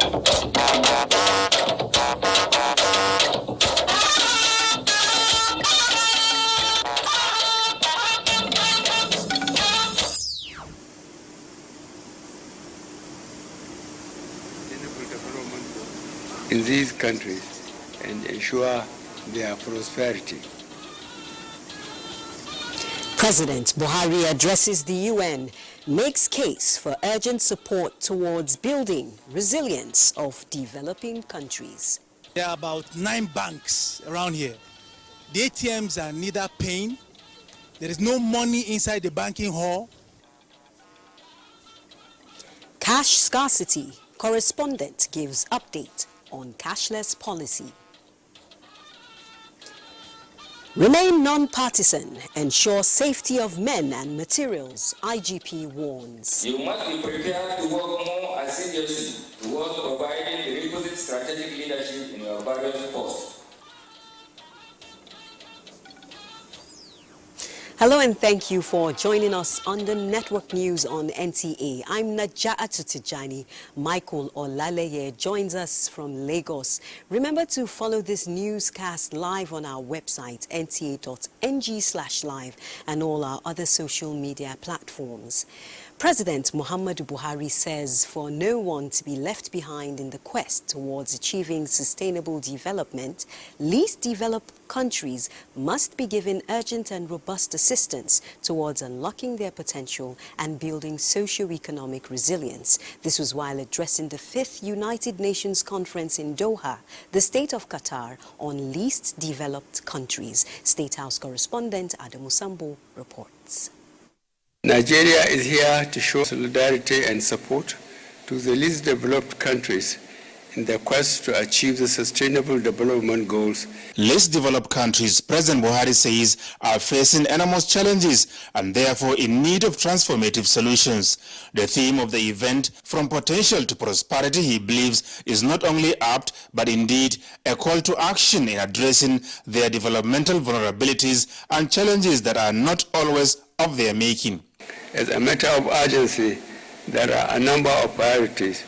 In these countries and ensure their prosperity. President Buhari addresses the UN, makes case for urgent support towards building resilience of developing countries. There are about 9 banks around here. The ATMs are neither paying. There is no money inside the banking hall. Cash scarcity. Correspondent gives update on cashless policy. Remain non-partisan, ensure safety of men and materials, IGP warns. You must be prepared to work more assiduously towards providing the requisite strategic leadership in your various posts. Hello and thank you for joining us on the Network News on NTA. I'm Naja'atu Tijani. Michael Olaleye joins us from Lagos. Remember to follow this newscast live on our website, nta.ng/live, and all our other social media platforms. President Muhammadu Buhari says for no one to be left behind in the quest towards achieving sustainable development, least developed countries must be given urgent and robust assistance towards unlocking their potential and building socio-economic resilience. This was while addressing the 5th United Nations Conference in Doha, the state of Qatar, on least developed countries. State House correspondent Adamu Sambo reports. Nigeria is here to show solidarity and support to the least developed countries in their quest to achieve the Sustainable Development Goals. Least developed countries, President Buhari says, are facing enormous challenges and therefore in need of transformative solutions. The theme of the event, From Potential to Prosperity, he believes, is not only apt, but indeed a call to action in addressing their developmental vulnerabilities and challenges that are not always of their making. As a matter of urgency, there are a number of priorities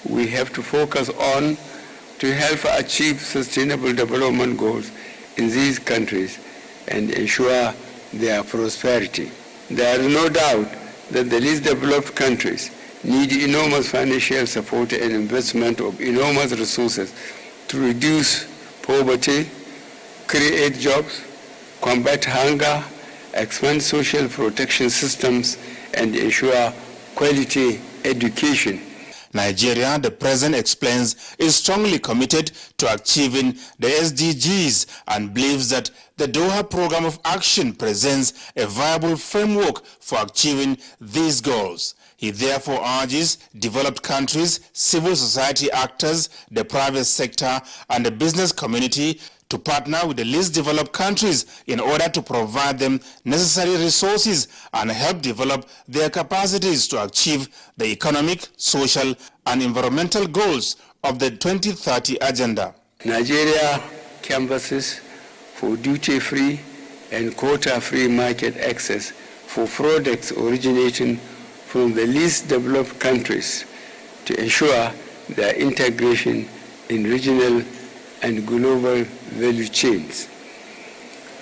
we have to focus on to help achieve sustainable development goals in these countries and ensure their prosperity. There is no doubt that the least developed countries need enormous financial support and investment of enormous resources to reduce poverty, create jobs, combat hunger, expand social protection systems, and ensure quality education. Nigeria, the president explains, is strongly committed to achieving the SDGs and believes that the Doha Program of Action presents a viable framework for achieving these goals. He therefore urges developed countries, civil society actors, the private sector, and the business community to partner with the least developed countries in order to provide them necessary resources and help develop their capacities to achieve the economic, social, and environmental goals of the 2030 Agenda. Nigeria canvasses for duty-free and quota-free market access for products originating from the least developed countries to ensure their integration in regional and global value chains.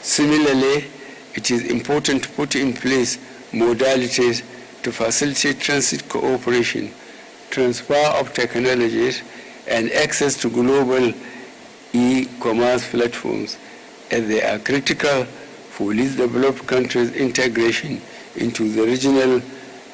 Similarly, it is important to put in place modalities to facilitate transit cooperation, transfer of technologies, and access to global e-commerce platforms, as they are critical for least developed countries' integration into the regional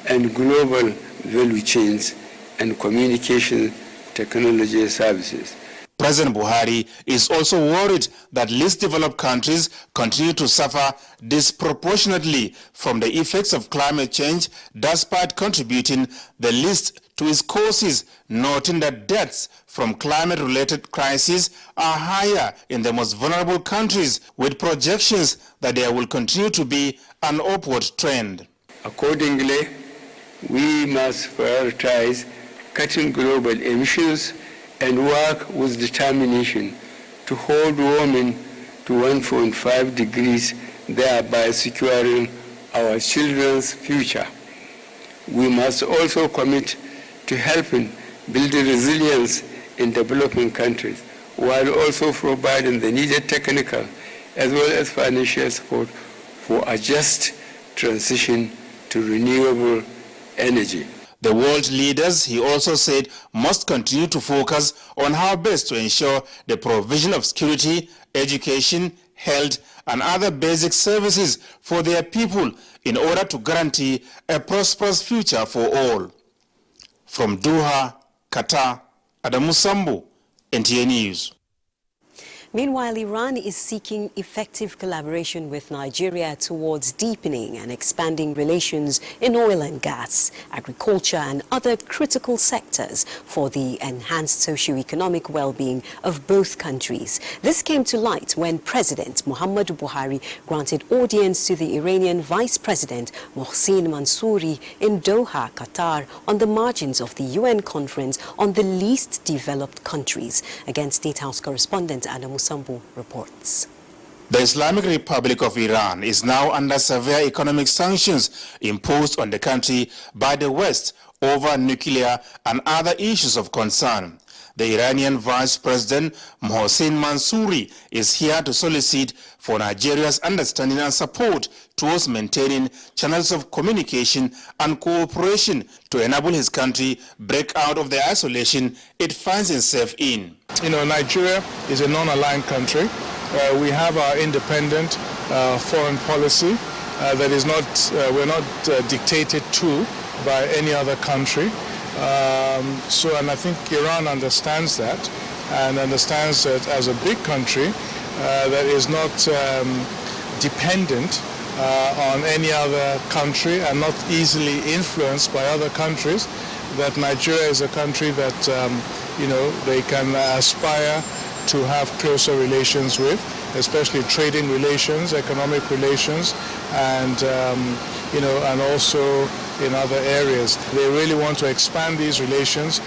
and global value chains and communication technology services. President Buhari is also worried that least developed countries continue to suffer disproportionately from the effects of climate change, despite contributing the least to its causes, noting that deaths from climate-related crises are higher in the most vulnerable countries, with projections that there will continue to be an upward trend. Accordingly, we must prioritize cutting global emissions and work with determination to hold warming to 1.5 degrees, thereby securing our children's future. We must also commit to helping building resilience in developing countries, while also providing the needed technical as well as financial support for a just transition to renewable energy. The world leaders, he also said, must continue to focus on how best to ensure the provision of security, education, health, and other basic services for their people in order to guarantee a prosperous future for all. From Doha, Qatar, Adamu Sambu, NTA News. Meanwhile, Iran is seeking effective collaboration with Nigeria towards deepening and expanding relations in oil and gas, agriculture and other critical sectors for the enhanced socio-economic well-being of both countries. This came to light when President Muhammadu Buhari granted audience to the Iranian Vice President Mohsin Mansouri in Doha, Qatar, on the margins of the UN conference on the least developed countries. Again, State House correspondent Adamu Sambu reports. The Islamic Republic of Iran is now under severe economic sanctions imposed on the country by the West over nuclear and other issues of concern. The Iranian Vice President Mohsin Mansouri is here to solicit for Nigeria's understanding and support towards maintaining channels of communication and cooperation to enable his country break out of the isolation it finds itself in. You know, Nigeria is a non-aligned country. We have our independent foreign policy that is not, we're not dictated to by any other country. And I think Iran understands that and understands that as a big country that is not dependent on any other country and not easily influenced by other countries, that Nigeria is a country that you know, they can aspire to have closer relations with, especially trading relations, economic relations, and you know, and also in other areas. They really want to expand these relations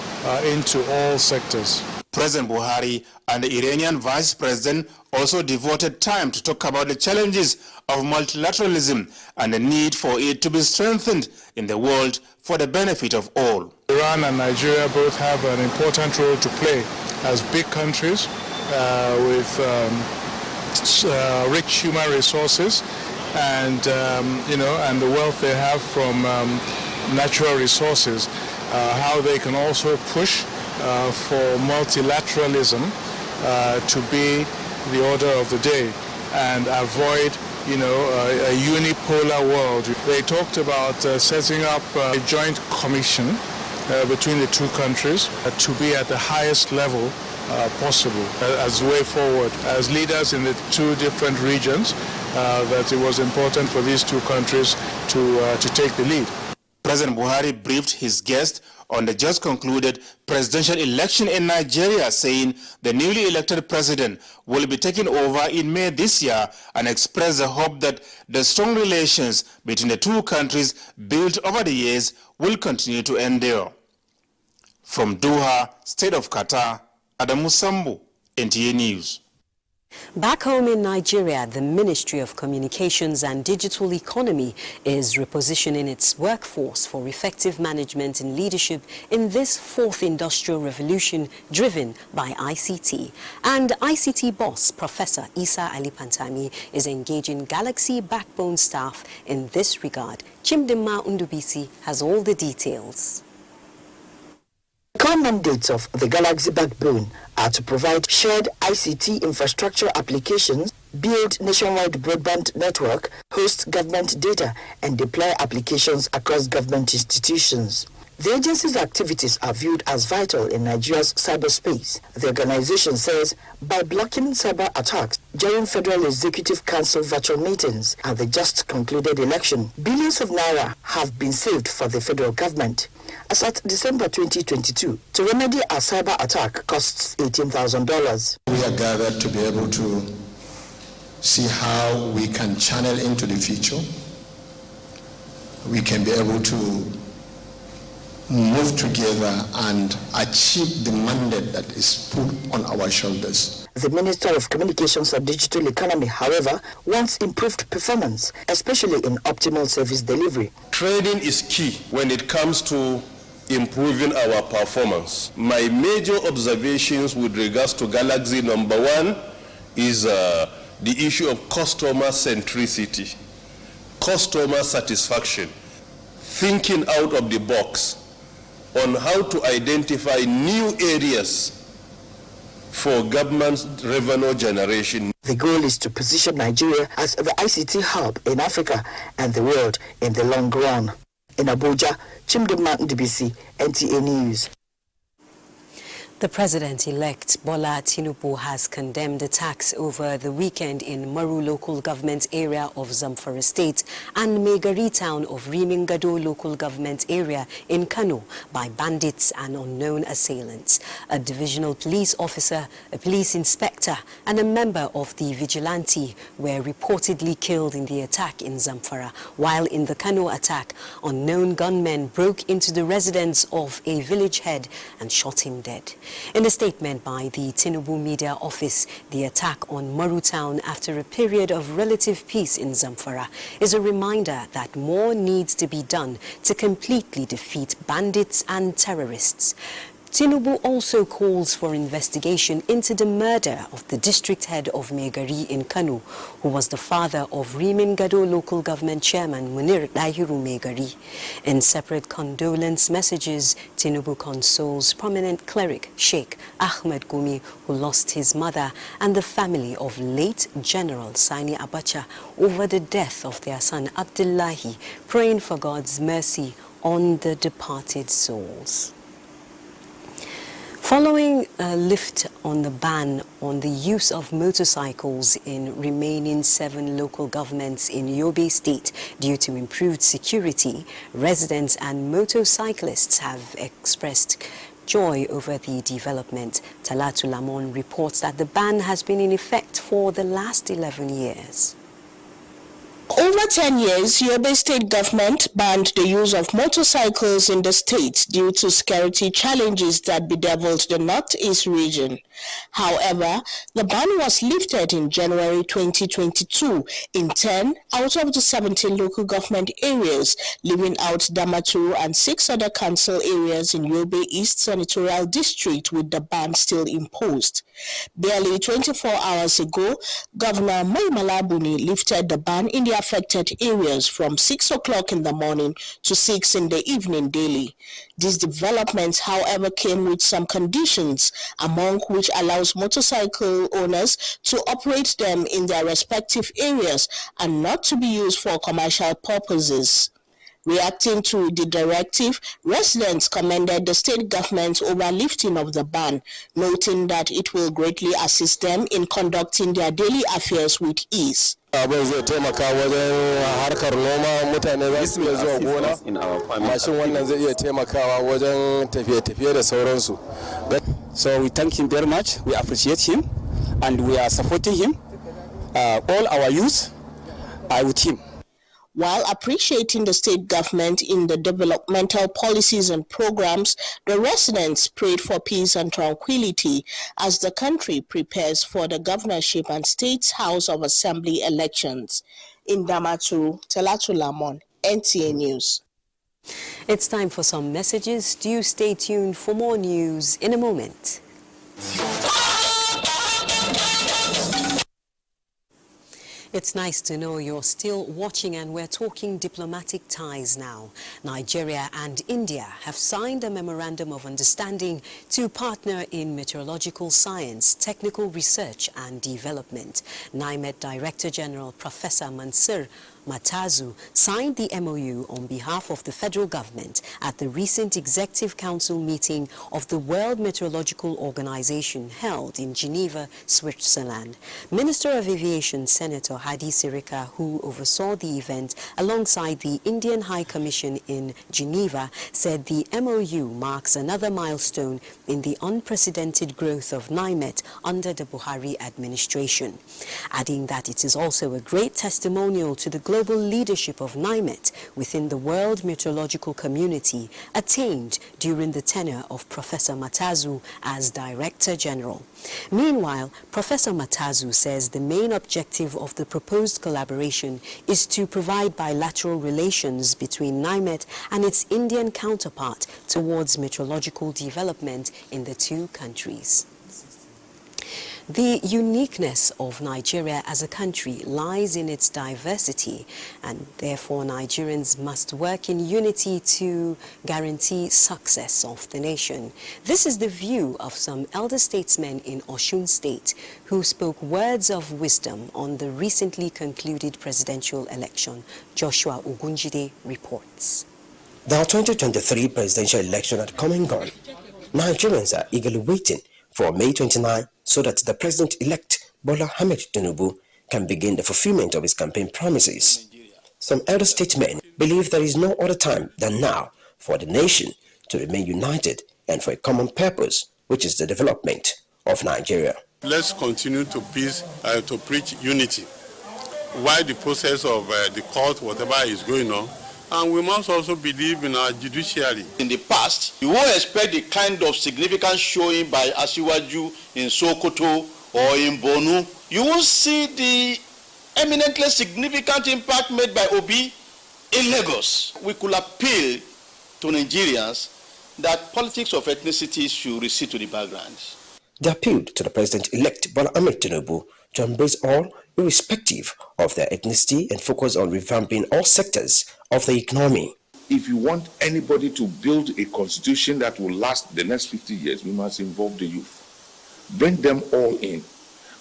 into all sectors. President Buhari and the Iranian Vice President also devoted time to talk about the challenges of multilateralism and the need for it to be strengthened in the world for the benefit of all. Iran and Nigeria both have an important role to play as big countries with rich human resources and you know, and the wealth they have from natural resources. How they can also push for multilateralism to be the order of the day and avoid, you know, a unipolar world. They talked about setting up a joint commission between the two countries to be at the highest level possible as the way forward. As leaders in the two different regions, that it was important for these two countries to take the lead. President Buhari briefed his guest on the just concluded presidential election in Nigeria, saying the newly elected president will be taking over in May this year, and expressed the hope that the strong relations between the two countries built over the years will continue to endure. From Doha, State of Qatar, Adamu Sambu, NTA News. Back home in Nigeria, the Ministry of Communications and Digital Economy is repositioning its workforce for effective management and leadership in this fourth industrial revolution driven by ICT. And ICT boss, Professor Isa Ali Pantami, is engaging Galaxy Backbone staff in this regard. Chimdima Undubisi has all the details. The core mandates of the Galaxy Backbone are to provide shared ICT infrastructure applications, build nationwide broadband network, host government data, and deploy applications across government institutions. The agency's activities are viewed as vital in Nigeria's cyberspace. The organization says by blocking cyber attacks during Federal Executive Council virtual meetings and the just concluded election, billions of naira have been saved for the federal government. As at December 2022, to remedy a cyber attack costs $18,000. We are gathered to be able to see how we can channel into the future. We can be able to move together and achieve the mandate that is put on our shoulders. The Minister of Communications and Digital Economy, however, wants improved performance, especially in optimal service delivery. Training is key when it comes to improving our performance. My major observations with regards to Galaxy number 1 is the issue of customer centricity, customer satisfaction, thinking out of the box on how to identify new areas for government revenue generation. The goal is to position Nigeria as the ICT hub in Africa and the world in the long run. In Abuja, Chimduma Ndubisi, NTA News. The president-elect Bola Tinubu has condemned attacks over the weekend in Maru local government area of Zamfara state and Megari town of Rimingado local government area in Kano by bandits and unknown assailants. A divisional police officer, a police inspector and a member of the vigilante were reportedly killed in the attack in Zamfara, while in the Kano attack, unknown gunmen broke into the residence of a village head and shot him dead. In a statement by the Tinubu Media Office, the attack on Maru town after a period of relative peace in Zamfara is a reminder that more needs to be done to completely defeat bandits and terrorists. Tinubu also calls for investigation into the murder of the district head of Megari in Kano, who was the father of Rimingado local government chairman Munir Dahiru Megari. In separate condolence messages, Tinubu consoles prominent cleric Sheikh Ahmed Gumi, who lost his mother, and the family of late General Sani Abacha over the death of their son Abdullahi, praying for God's mercy on the departed souls. Following a lift on the ban on the use of motorcycles in remaining 7 local governments in Yobe State due to improved security, residents and motorcyclists have expressed joy over the development. Talatu Lamon reports that the ban has been in effect for the last 11 years. Over 10 years, Yobe State government banned the use of motorcycles in the state due to security challenges that bedeviled the northeast region. However, the ban was lifted in January 2022 in 10 out of the 17 local government areas, leaving out Damaturu and 6 other council areas in Yobe East Senatorial District with the ban still imposed. Barely 24 hours ago, Governor Mai Malabuni lifted the ban in the affected areas from 6 o'clock in the morning to 6 in the evening daily. These developments, however, came with some conditions, among which allows motorcycle owners to operate them in their respective areas and not to be used for commercial purposes. Reacting to the directive, residents commended the state government's overlifting of the ban, noting that it will greatly assist them in conducting their daily affairs with ease. Abin zai taimaka wajen harkar noma, mutane za su iya zuwa gona, mashin wannan zai iya taimakawa wajen tafiye-tafiye da sauransu. So we thank him very much, we appreciate him, and we are supporting him. All our youth are with him. While appreciating the state government in the developmental policies and programs, the residents prayed for peace and tranquility as the country prepares for the governorship and State's House of Assembly elections. In Damaturu, Talatu Lamon, NTA News. It's time for some messages. Do stay tuned for more news in a moment. It's nice to know you're still watching, and we're talking diplomatic ties now. Nigeria and India have signed a memorandum of understanding to partner in meteorological science, technical research and development. NIMET Director General Professor Mansur Matazu signed the MOU on behalf of the federal government at the recent Executive Council meeting of the World Meteorological Organization held in Geneva, Switzerland. Minister of Aviation Senator Hadi Sirika, who oversaw the event alongside the Indian High Commission in Geneva, said the MOU marks another milestone in the unprecedented growth of NIMET under the Buhari administration, adding that it is also a great testimonial to the global global leadership of NIMET within the world meteorological community attained during the tenure of Professor Matazu as Director General. Meanwhile, Professor Matazu says the main objective of the proposed collaboration is to provide bilateral relations between NIMET and its Indian counterpart towards meteorological development in the two countries. The uniqueness of Nigeria as a country lies in its diversity, and therefore Nigerians must work in unity to guarantee success of the nation. This is the view of some elder statesmen in Osun State who spoke words of wisdom on the recently concluded presidential election. Joshua Ogunjide reports. The 2023 presidential election had come and gone. Nigerians are eagerly waiting for May 29 so that the president-elect Bola Ahmed Tinubu can begin the fulfillment of his campaign promises. Some elder statesmen believe there is no other time than now for the nation to remain united and for a common purpose, which is the development of Nigeria. Let's continue to preach unity while the process of the court, whatever is going on. And we must also believe in our judiciary. In the past, you won't expect the kind of significant showing by Asiwaju in Sokoto or in Bonu. You won't see the eminently significant impact made by Obi in Lagos. We could appeal to Nigerians that politics of ethnicity should recede to the background. They appealed to the president-elect Bola Ahmed Tinubu to embrace all, irrespective of their ethnicity, and focus on revamping all sectors of the economy. If you want anybody to build a constitution that will last the next 50 years, we must involve the youth. Bring them all in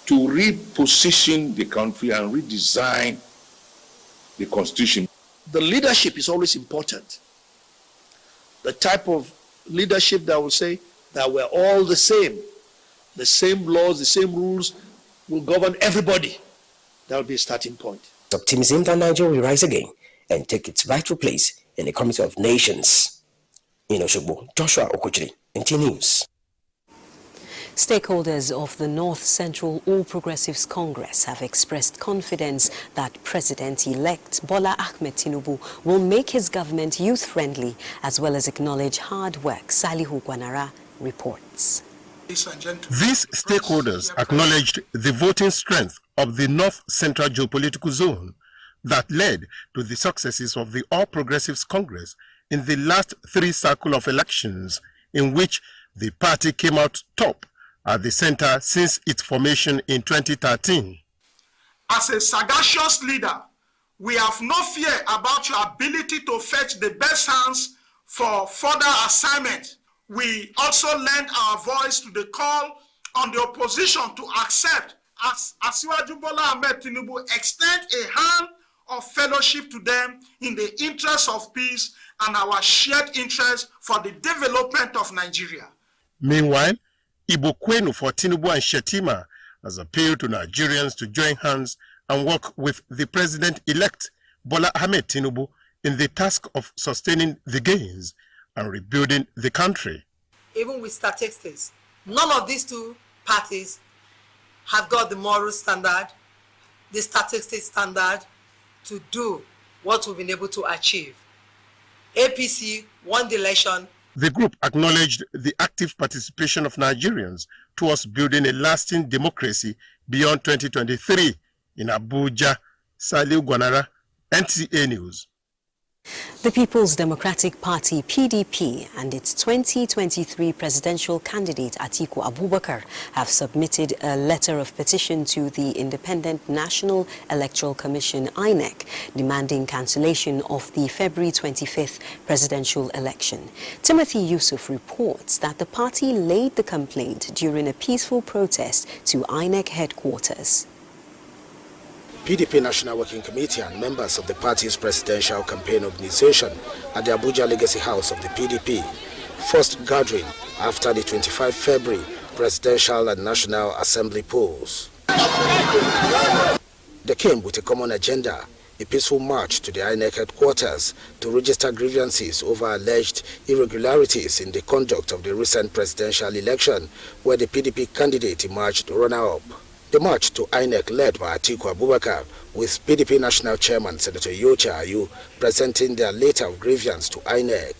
to reposition the country and redesign the constitution. The leadership is always important. The type of leadership that will say that we're all the same laws, the same rules will govern everybody. That will be a starting point. Optimism that Nigeria will rise again and take its rightful place in the community of nations. In Osogbo, Joshua Okochiri, NTA News. Stakeholders of the North Central All Progressives Congress have expressed confidence that President-elect Bola Ahmed Tinubu will make his government youth-friendly as well as acknowledge hard work. Salihu Gwanara reports. These stakeholders acknowledged the voting strength of the North Central Geopolitical Zone that led to the successes of the All Progressives Congress in the last three cycles of elections, in which the party came out top at the center since its formation in 2013. As a sagacious leader, we have no fear about your ability to fetch the best hands for further assignment. We also lend our voice to the call on the opposition to accept, as Asiwaju Bola Ahmed Tinubu extend a hand of fellowship to them in the interest of peace and our shared interest for the development of Nigeria. Meanwhile, Ibo Kwenu for Tinubu and Shetima has appealed to Nigerians to join hands and work with the president-elect Bola Ahmed Tinubu in the task of sustaining the gains and rebuilding the country. Even with statistics, none of these two parties have got the moral standard, the statistics standard to do what we've been able to achieve. APC won the election. The group acknowledged the active participation of Nigerians towards building a lasting democracy beyond 2023 in Abuja. Saliu Gwanara, NTA News. The People's Democratic Party, PDP, and its 2023 presidential candidate, Atiku Abubakar, have submitted a letter of petition to the Independent National Electoral Commission, INEC, demanding cancellation of the February 25th presidential election. Timothy Yusuf reports that the party laid the complaint during a peaceful protest to INEC headquarters. PDP National Working Committee and members of the party's presidential campaign organization at the Abuja Legacy House of the PDP, first gathering after the 25 February presidential and national assembly polls. They came with a common agenda, a peaceful march to the INEC headquarters to register grievances over alleged irregularities in the conduct of the recent presidential election, where the PDP candidate emerged runner-up. The march to INEC, led by Atiku Abubakar, with PDP National Chairman Senator Yocha Ayu presenting their letter of grievance to INEC.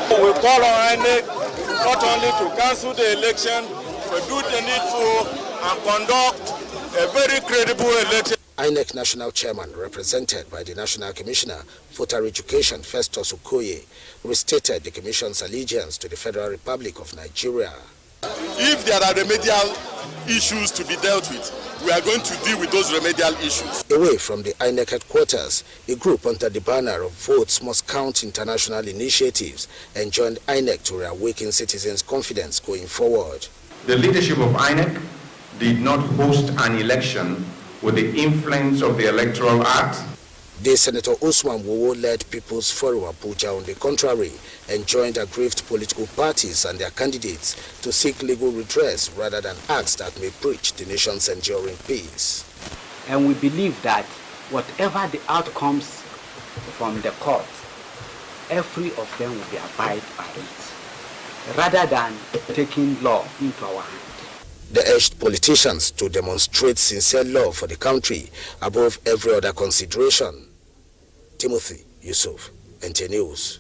We call on INEC not only to cancel the election, but do the needful and conduct a very credible election. INEC National Chairman, represented by the National Commissioner for Voter Education, Festus Okoye, restated the Commission's allegiance to the Federal Republic of Nigeria. If there are remedial issues to be dealt with, we are going to deal with those remedial issues. Away from the INEC headquarters, a group under the banner of Votes Must Count International Initiatives enjoined INEC to reawaken citizens' confidence going forward. The leadership of INEC did not host an election with the influence of the Electoral Act. The Senator Usman Wowo led People's Forum Abuja, on the contrary, enjoined aggrieved political parties and their candidates to seek legal redress rather than acts that may breach the nation's enduring peace. And we believe that whatever the outcomes from the court, every of them will be abided by it, rather than taking law into our hands. They urged politicians to demonstrate sincere love for the country above every other consideration. Timothy Yusuf, NTA News.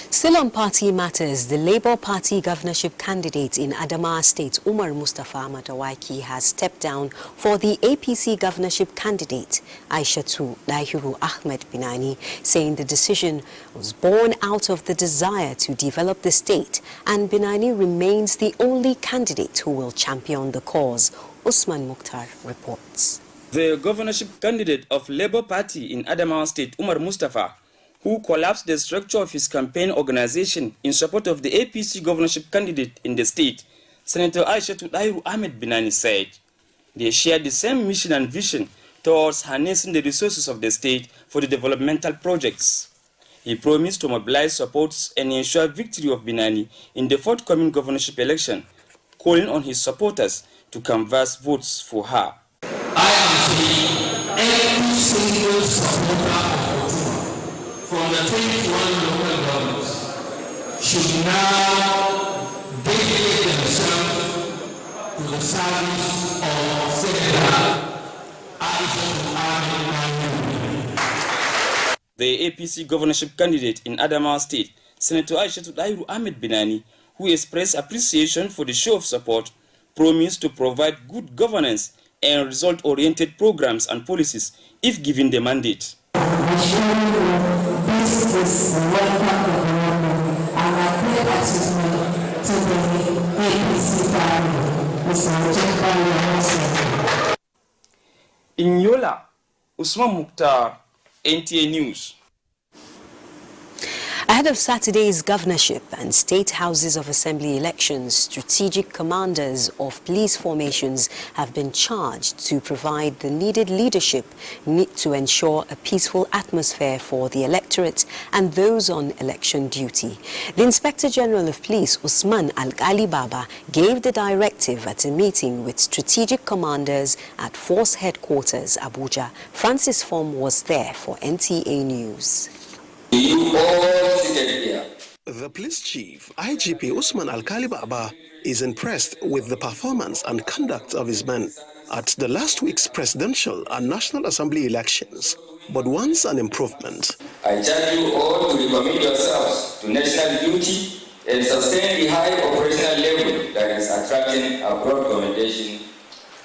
Still on party matters, the Labour Party governorship candidate in Adamawa State, Umar Mustafa Madawaki, has stepped down for the APC governorship candidate, Aishatu Dahiru Ahmed Binani, saying the decision was born out of the desire to develop the state, and Binani remains the only candidate who will champion the cause. Usman Mukhtar reports. The governorship candidate of Labour Party in Adamawa State, Umar Mustafa, who collapsed the structure of his campaign organization in support of the APC governorship candidate in the state, Senator Aishatu Dahiru Ahmed Binani, said they share the same mission and vision towards harnessing the resources of the state for the developmental projects. He promised to mobilize supports and ensure victory of Binani in the forthcoming governorship election, calling on his supporters to canvass votes for her. I am saying every single supporter from the 21 local governments should now dedicate themselves to the service of Senator Aishatu Ahmed Binani. The APC governorship candidate in Adamawa State, Senator Aishatu Dahiru Ahmed Binani, who expressed appreciation for the show of support, promised to provide good governance and result-oriented programs and policies if given the mandate. This is welcome development and a great achievement to the APC family, Mr. In Yola, Usman Mukhtar, NTA News. Ahead of Saturday's governorship and state houses of assembly elections, strategic commanders of police formations have been charged to provide the needed leadership to ensure a peaceful atmosphere for the electorate and those on election duty. The Inspector General of Police, Usman Al-Ghali Baba, gave the directive at a meeting with strategic commanders at Force Headquarters, Abuja. Francis Form was there for NTA News. The police chief, IGP Usman Al-Ghali Baba, is impressed with the performance and conduct of his men at the last week's presidential and National Assembly elections, but wants an improvement. I charge you all to recommit yourselves to national duty and sustain the high operational level that is attracting a broad commendation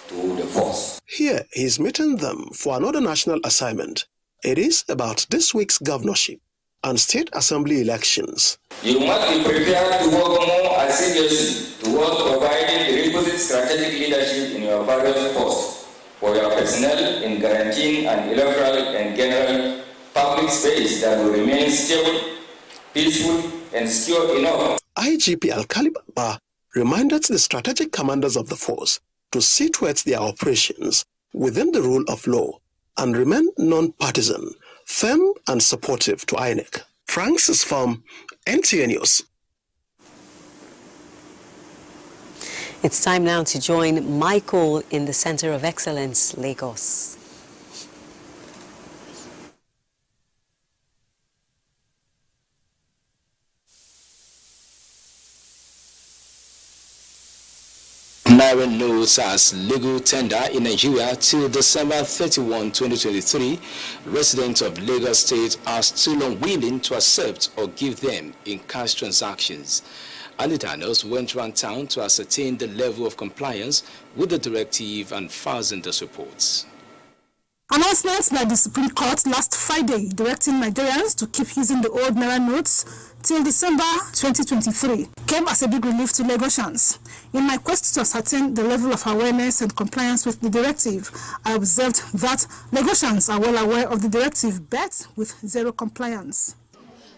to the force. Here he is meeting them for another national assignment. It is about this week's governorship and state assembly elections. You must be prepared to work more assiduously towards providing the requisite strategic leadership in your various posts for your personnel in guaranteeing an electoral and general public space that will remain stable, peaceful, and secure enough. IGP Al-Ghali Baba reminded the strategic commanders of the force to see towards their operations within the rule of law and remain non-partisan, firm and supportive to INEC. Francis from NTA News. It's time now to join Michael in the Center of Excellence, Lagos. Naira notes as legal tender in Nigeria till December 31, 2023. Residents of Lagos State are still unwilling to accept or give them in cash transactions. Alidanos went around town to ascertain the level of compliance with the directive and filed those reports. Announcements by the Supreme Court last Friday directing Nigerians to keep using the old Naira notes till December 2023 came as a big relief to Lagosians. In my quest to ascertain the level of awareness and compliance with the directive, I observed that Lagosians are well aware of the directive but with zero compliance.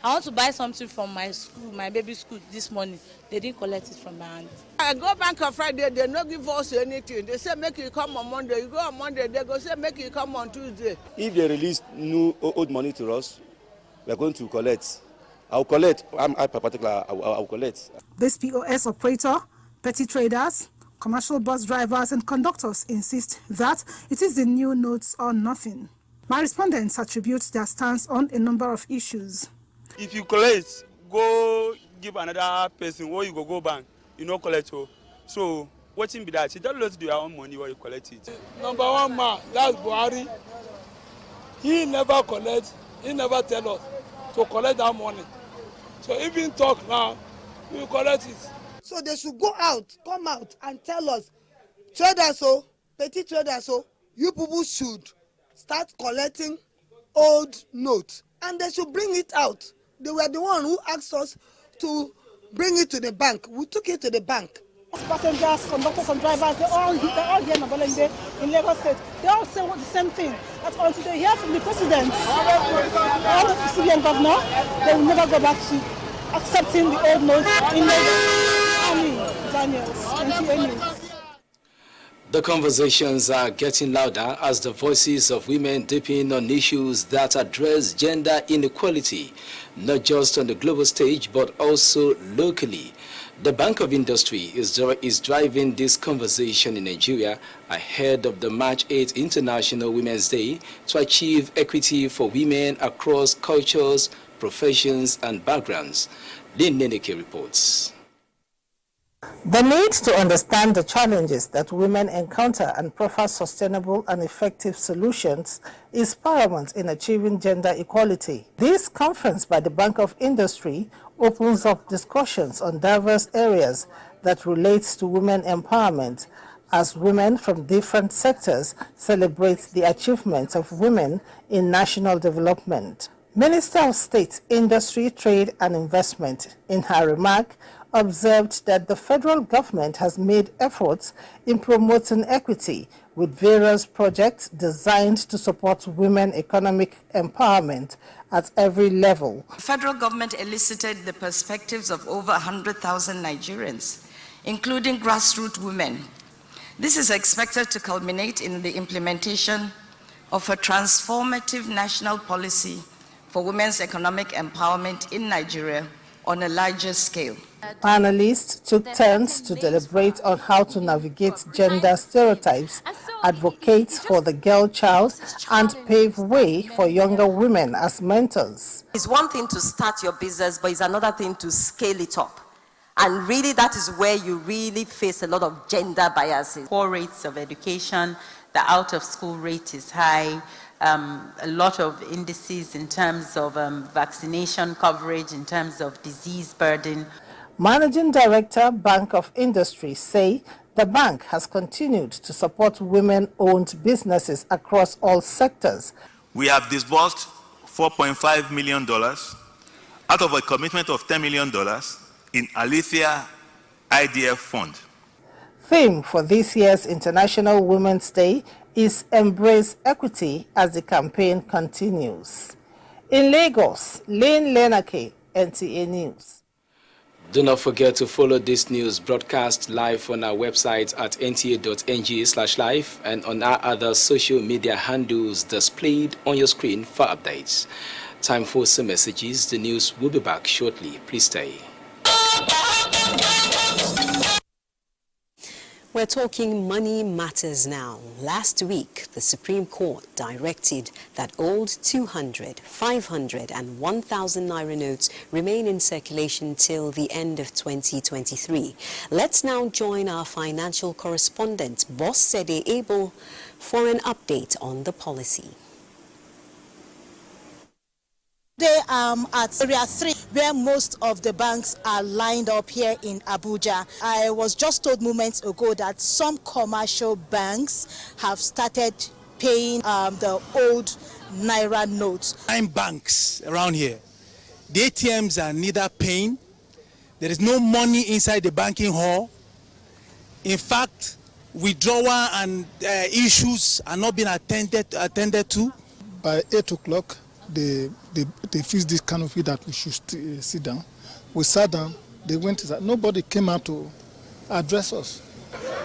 I want to buy something from my school, my baby school this morning. They didn't collect it from my hand. I go bank on Friday, they don't give us anything. They say make you come on Monday. You go on Monday, they go say make you come on Tuesday. If they release new old money to us, we are going to collect. I'll collect. I'm particular. I'll collect. This POS operator, petty traders, commercial bus drivers and conductors insist that it is the new notes or nothing. My respondents attribute their stance on a number of issues. If you collect, go give another person or you go bank, you no collect. So what be that? You don't lose your own money while you collect it. Number one man, that's Buhari. He never collect, he never tell us to collect that money. So if he talk now, we will collect it. So they should go out, come out and tell us, traders, petty traders, you people should start collecting old notes and they should bring it out. They were the one who asked us to bring it to the bank. We took it to the bank. Passengers, conductors and drivers, they all here in Lagos State. They all say the same thing. That until they hear from the president or the civilian governor, they will never go back to accepting the old notes in Lagos. Daniels, NTA News. The conversations are getting louder as the voices of women deepen on issues that address gender inequality, not just on the global stage, but also locally. The Bank of Industry is driving this conversation in Nigeria ahead of the March 8 International Women's Day to achieve equity for women across cultures, professions, and backgrounds. Lynn Neneke reports. The need to understand the challenges that women encounter and proffer sustainable and effective solutions is paramount in achieving gender equality. This conference by the Bank of Industry opens up discussions on diverse areas that relate to women empowerment as women from different sectors celebrate the achievements of women in national development. Minister of State, Industry, Trade and Investment, in her remark, observed that the federal government has made efforts in promoting equity with various projects designed to support women economic empowerment at every level. The federal government elicited the perspectives of over 100,000 Nigerians, including grassroots women. This is expected to culminate in the implementation of a transformative national policy for women's economic empowerment in Nigeria on a larger scale. Panelists took turns to deliberate on how to navigate gender stereotypes, advocate for the girl child, and pave way for younger women as mentors. It's one thing to start your business, but it's another thing to scale it up. And really, that is where you really face a lot of gender biases. Poor rates of education, the out-of-school rate is high, a lot of indices in terms of vaccination coverage, in terms of disease burden. Managing Director, Bank of Industry, say the bank has continued to support women-owned businesses across all sectors. We have disbursed $4.5 million out of a commitment of $10 million in Alethea IDF Fund. Theme for this year's International Women's Day is Embrace Equity as the campaign continues. In Lagos, Lynn Neneke, NTA News. Do not forget to follow this news broadcast live on our website at nta.ng/live and on our other social media handles displayed on your screen for updates. Time for some messages. The news will be back shortly. Please stay. We're talking money matters now. Last week, the Supreme Court directed that old 200, 500 and 1,000 naira notes remain in circulation till the end of 2023. Let's now join our financial correspondent, Boss Sede Abel, for an update on the policy. Today at Area 3, where most of the banks are lined up here in Abuja. I was just told moments ago that some commercial banks have started paying the old Naira notes. 9 banks around here. The ATMs are neither paying. There is no money inside the banking hall. In fact, withdrawal and issues are not being attended to. By 8 o'clock, they fixed this canopy that we should sit down. We sat down, they went inside. Nobody came out to address us.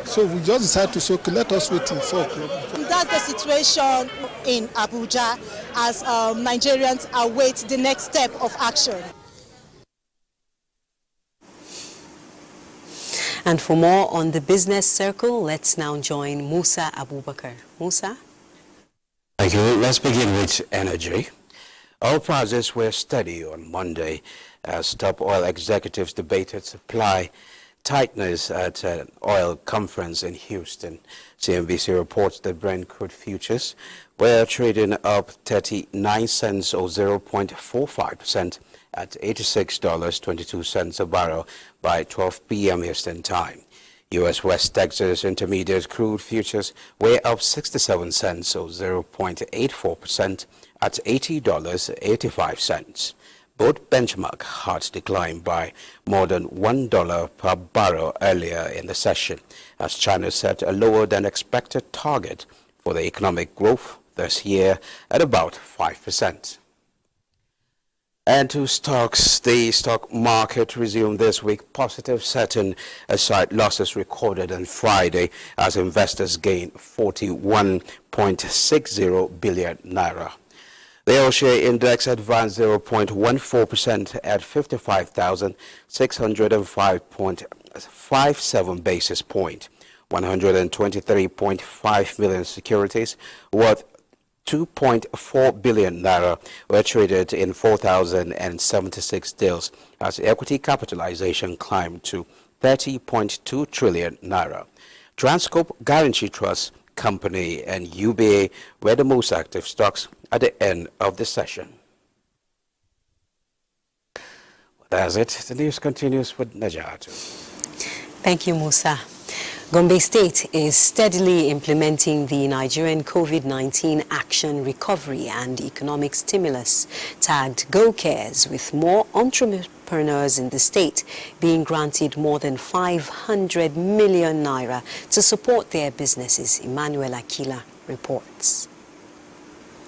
So we just decided to say, okay, let us wait till 4 o'clock. That's the situation in Abuja as Nigerians await the next step of action. And for more on the business circle, let's now join Musa Abubakar. Musa? Thank you. Let's begin with energy. Oil prices were steady on Monday as top oil executives debated supply tightness at an oil conference in Houston. CNBC reports that Brent crude futures were trading up 39 cents or 0.45% at $86.22 a barrel by 12 p.m. Eastern Time. U.S. West Texas Intermediate crude futures were up 67 cents or 0.84% at $80.85. Both benchmark had declined by more than $1 per barrel earlier in the session, as China set a lower than expected target for the economic growth this year at about 5%. And to stocks, the stock market resumed this week positive, setting aside losses recorded on Friday as investors gained 41.60 billion naira. The all-share index advanced 0.14% at 55,605.57 basis point. 123.5 million securities worth 2.4 billion naira were traded in 4,076 deals as equity capitalization climbed to 30.2 trillion naira. Transcorp Guarantee Trust Company and UBA were the most active stocks at the end of the session. That's it. The news continues with Najatu. Thank you, Musa. Gombe State is steadily implementing the Nigerian COVID-19 Action Recovery and Economic Stimulus, tagged Go Cares, with more entrepreneurs in the state being granted more than 500 million naira to support their businesses. Emmanuel Akila reports.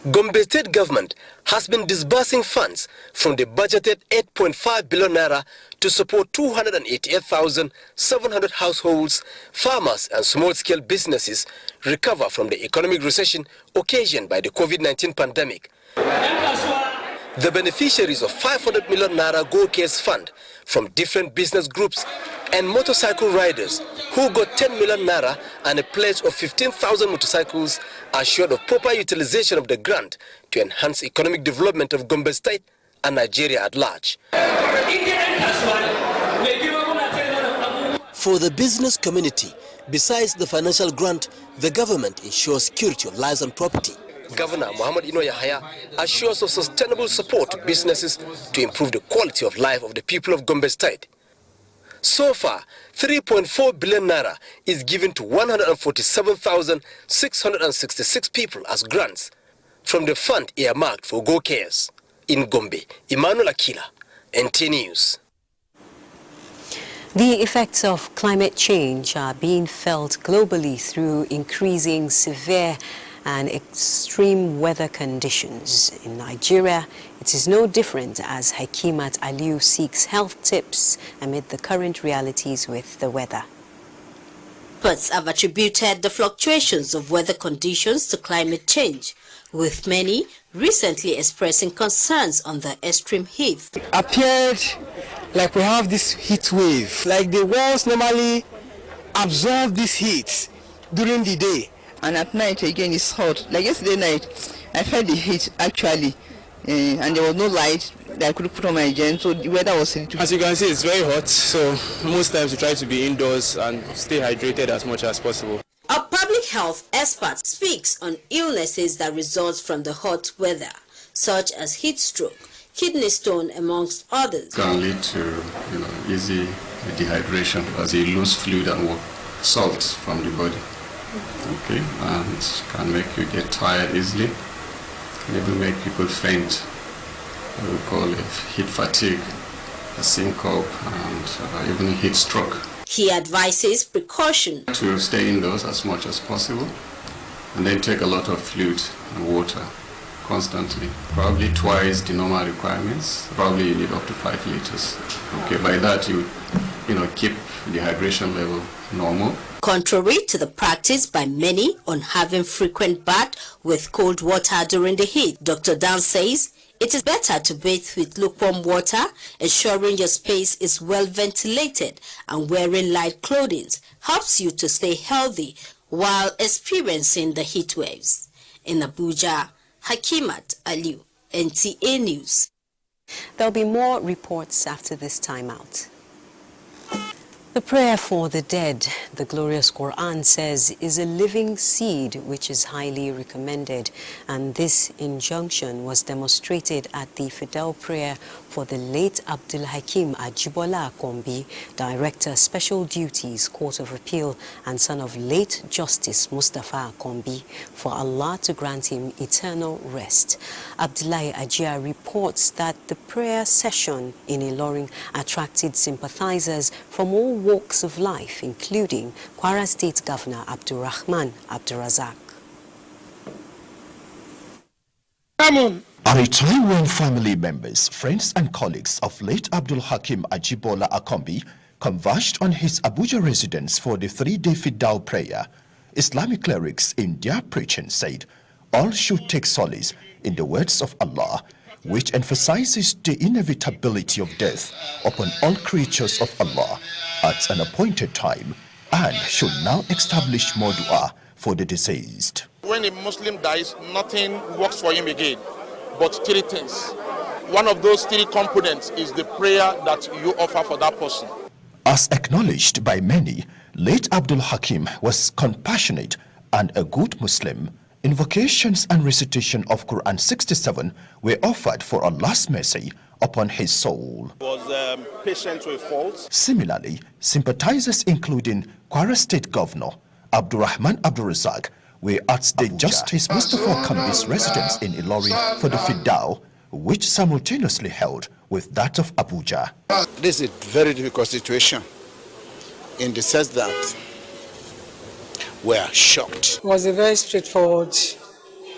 Gombe State government has been disbursing funds from the budgeted 8.5 billion naira to support 288,700 households, farmers and small-scale businesses recover from the economic recession occasioned by the COVID-19 pandemic. The beneficiaries of 500 million naira Go Cares Fund from different business groups and motorcycle riders who got 10 million naira and a pledge of 15,000 motorcycles assured of proper utilization of the grant to enhance economic development of Gombe State and Nigeria at large. For the business community, besides the financial grant, the government ensures security of lives and property. Governor Muhammad Ino Yahaya assures of sustainable support to businesses to improve the quality of life of the people of Gombe State. So far, 3.4 billion naira is given to 147,666 people as grants from the fund earmarked for Go Cares. In Gombe, Emmanuel Akila, NTA News. The effects of climate change are being felt globally through increasing severe and extreme weather conditions. In Nigeria, it is no different as Hakimat Aliu seeks health tips amid the current realities with the weather. Experts have attributed the fluctuations of weather conditions to climate change, with many recently expressing concerns on the extreme heat. It appeared like we have this heat wave, like the walls normally absorb this heat during the day. And at night again it's hot. Like yesterday night, I felt the heat actually, and there was no light that I could put on my gen, so the weather was a little... As you can see, it's very hot, so most times we try to be indoors and stay hydrated as much as possible. A public health expert speaks on illnesses that result from the hot weather, such as heat stroke, kidney stone, amongst others. Can lead to easy dehydration as you lose fluid and salt from the body. Okay, and can make you get tired easily, can even make people faint. We call it heat fatigue, a syncope, and even heat stroke. He advises precaution to stay indoors as much as possible, and then take a lot of fluid and water constantly, probably twice the normal requirements. Probably you need up to 5 liters. Okay, by that you keep the hydration level normal. Contrary to the practice by many on having frequent bath with cold water during the heat, Dr. Dan says it is better to bathe with lukewarm water, ensuring your space is well ventilated, and wearing light clothing helps you to stay healthy while experiencing the heat waves. In Abuja, Hakimat Aliu, NTA News. There'll be more reports after this timeout. The prayer for the dead, the glorious Quran says, is a living seed which is highly recommended, and this injunction was demonstrated at the Fidel prayer for the late Abdul Hakim Ajibola Akombi, Director Special Duties, Court of Appeal, and son of late Justice Mustafa Akombi, for Allah to grant him eternal rest. Abdullahi Ajia reports that the prayer session in Ilorin attracted sympathizers from all walks of life, including Kwara State Governor Abdurrahman Abdurazak. At a time when family members, friends and colleagues of late Abdul Hakim Ajibola Akombi converged on his Abuja residence for the 3-day Fidal prayer, Islamic clerics in their preaching said all should take solace in the words of Allah, which emphasizes the inevitability of death upon all creatures of Allah at an appointed time, and should now establish more dua for the deceased. When a Muslim dies, nothing works for him again but 3 things. One of those 3 components is the prayer that you offer for that person. As acknowledged by many, late Abdul Hakim was compassionate and a good Muslim. Invocations and recitation of Quran 67 were offered for Allah's mercy upon his soul. He was patient with faults. Similarly, sympathizers including Kwara State Governor Abdurrahman Abdurazak were at the Justice Mustafa Akombi's residence in Ilorin for the Fidal, which simultaneously held with that of Abuja. This is a very difficult situation in the sense that we are shocked. He was a very straightforward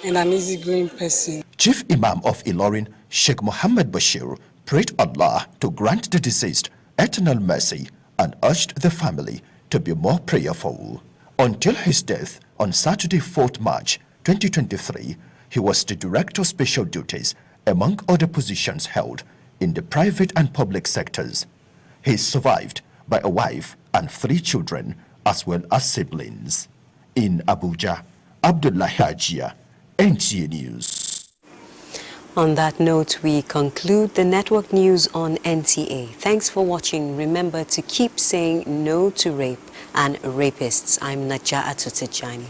and an easygoing person. Chief Imam of Ilorin, Sheikh Muhammad Bashir, prayed Allah to grant the deceased eternal mercy and urged the family to be more prayerful. Until his death on Saturday, 4th March 2023, he was the Director of Special Duties, among other positions held in the private and public sectors. He is survived by a wife and 3 children, as well as siblings. In Abuja, Abdullahi Ajia, NTA News. On that note, we conclude the network news on NTA. Thanks for watching. Remember to keep saying no to rape and rapists. I'm Najaa Tutijani.